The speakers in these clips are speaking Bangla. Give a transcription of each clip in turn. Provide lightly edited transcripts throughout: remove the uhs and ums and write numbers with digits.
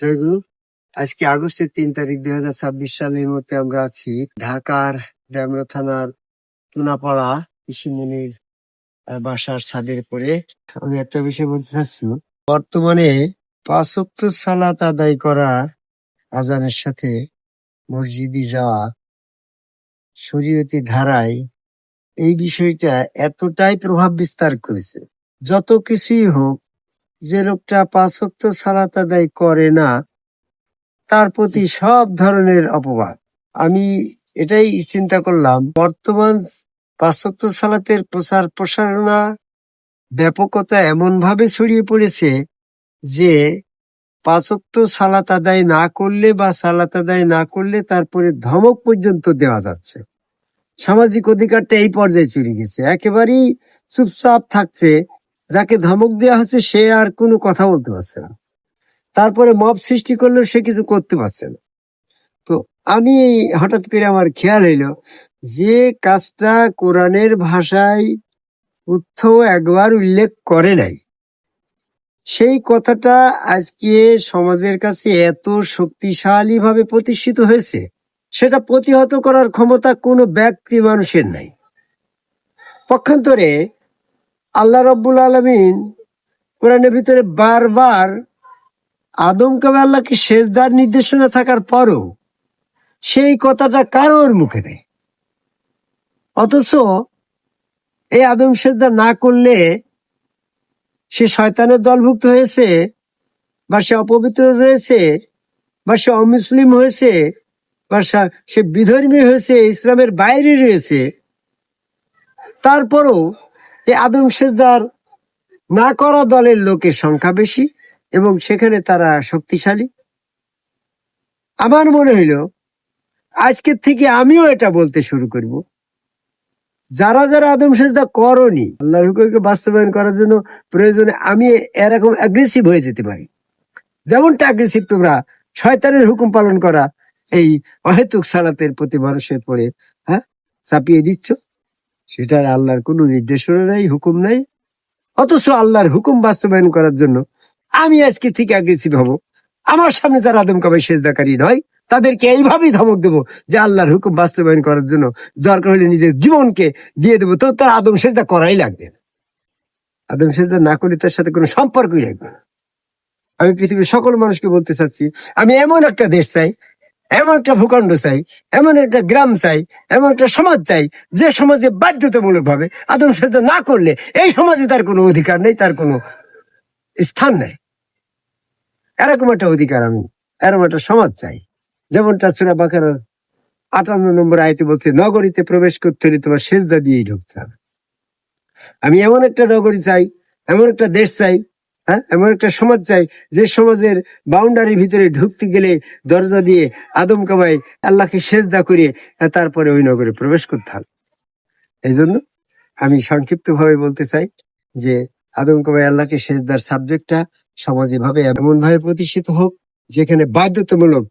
জয়গুরু। আজকে আগস্টের 3 তারিখ 2026 সালের মধ্যে আমরা আছি ঢাকার ডেমরা থানার টুনাপাড়া কৃষিমুনির বাসার ছাদের পরে। আমি একটা বিষয় বলতে চাচ্ছি, বর্তমানে 5 ওয়াক্ত সালাত আদায় করা আজানের সাথে মসজিদে যাওয়া শরীয়তি ধারায় এই বিষয়টা এতটাই প্রভাব বিস্তার করেছে। যত কিছুই হোক, যে লোকটা 5 ওয়াক্ত সালাত আদায় করে না তার প্রতি সব ধরনের অপবাদ। আমি এটাই চিন্তা করলাম, বর্তমান 5 ওয়াক্ত সালাতের প্রচার প্রসারণা ব্যাপকতা এমন ভাবে ছড়িয়ে পড়েছে যে 5 ওয়াক্ত সালাত আদায় না করলে বা সালাত আদায় না করলে তারপরে ধমক পর্যন্ত দেওয়া যাচ্ছে। সামাজিক অধিকারটা এই পর্যায়ে চলে গেছে, একেবারেই চুপচাপ থাকছে। যাকে ধমক দেওয়া হচ্ছে সে আর কোনো কথা বলতে পারছে না, তারপরে মব সৃষ্টি করলেও সে কিছু করতে পারছে না। তো আমি হঠাৎ করে আমার খেয়াল হইলো, যে কাজটা কোরআনের ভাষায় কোথাও একবার উল্লেখ করে নাই, সেই কথাটা আজকে সমাজের কাছে এত শক্তিশালী ভাবে প্রতিষ্ঠিত হয়েছে, সেটা প্রতিহত করার ক্ষমতা কোনো ব্যক্তি মানুষের নাই। পক্ষান্তরে আল্লাহ রাব্বুল আলামিন কোরআনের ভিতরে বারবার আদমকে আল্লাহকে সেজদার নির্দেশনা থাকার পরও সেই কথাটা কারোর মুখে নেই। অথচ এই আদম সেজদা না করলে সে শয়তানের দলভুক্ত হয়েছে, বা সে অপবিত্র রয়েছে, বা সে অমুসলিম হয়েছে, বা সে বিধর্মী হয়েছে, ইসলামের বাইরে রয়েছে। তারপরও এই আদম সেজদার না করা দলের লোকের সংখ্যা বেশি এবং সেখানে তারা শক্তিশালী। আমার মনে হইল আজকের থেকে আমিও এটা বলতে শুরু করব, যারা যারা আদম সেজদা করনি, আল্লাহর হুকুমকে বাস্তবায়ন করার জন্য প্রয়োজনে আমি এরকম অ্যাগ্রেসিভ হয়ে যেতে পারি। যেমনটা অ্যাগ্রেসিভ তোমরা শয়তানের হুকুম পালন করা এই অহেতুক সালাতের প্রতি মানুষের পরে চাপিয়ে দিচ্ছ, সেটার আল্লাহর কোনো নির্দেশনা নাই, হুকুম নাই। অথচ আল্লাহর হুকুম বাস্তবায়ন করার জন্য আমি আজকে থেকে অ্যাগ্রেসিভ হব। আমার সামনে যারা আদম কাবাই সেজদাকারী নয় তাদেরকে এইভাবেই ধমক দেবো যে আল্লাহর হুকুম বাস্তবায়ন করার জন্য দরকার হলে নিজের জীবনকে দিয়ে দেবো, তো তার আদম সেজদা করাই লাগবে। আদম সেজদা না করলে তার সাথে কোনো সম্পর্কই রাখবে না। আমি পৃথিবীর সকল মানুষকে বলতে চাচ্ছি, আমি এমন একটা দেশ চাই, এমন একটা ভূখণ্ড চাই, এমন একটা গ্রাম চাই, এমন একটা সমাজ চাই যে সমাজে বাধ্যতামূলক ভাবে আদম সেজদা না করলে এই সমাজে তার কোনো অধিকার নেই, তার কোনো স্থান নেই। এরকম একটা অধিকার আমি, এরকম একটা সমাজ চাই। যেমনটা সূরা বাকারার 58 নম্বর আয়াতে বলছে, নগরীতে প্রবেশ করতে হলে তোমার সেজদা দিয়েই ঢুকতে হবে। আমি এমন একটা নগরী চাই, এমন একটা দেশ চাই, এমন একটা সমাজ চাই যে সমাজের বাউন্ডারির ভিতরে ঢুকতে গেলে দরজা দিয়ে আদম কামাই আল্লাহকে সেজদা করে তারপরে ওই নগরে প্রবেশ করতে হবে। এই জন্য আমি সংক্ষিপ্ত ভাবে বলতে চাই যে আদম কামাই আল্লাহকে সেজদার সাবজেক্টটা সমাজে ভাবে এমন ভাবে প্রতিষ্ঠিত হোক যেখানে বাধ্যতামূলক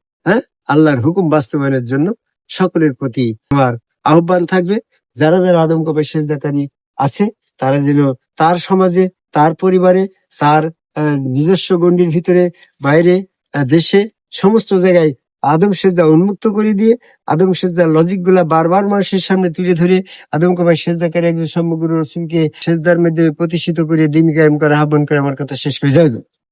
আল্লাহর হুকুম বাস্তবায়নের জন্য সকলের প্রতি আমার আহ্বান থাকবে। যারা যারা আদম কামাই সেজদাকারী আছে তারা যেন তার সমাজে, তার পরিবারে, তার নিজস্ব গণ্ডির ভিতরে, বাইরে, দেশে, সমস্ত জায়গায় আদম সেজদা উন্মুক্ত করে দিয়ে আদম সেজদার লজিক গুলা বারবার মানুষের সামনে তুলে ধরে আদম কামাই সেজদাকারী একজন সমগ্র রসুলকে সেজদার মাধ্যমে প্রতিষ্ঠিত করে দিন কায়েম করে আহ্বান করে আমার কথা শেষ করে যায়।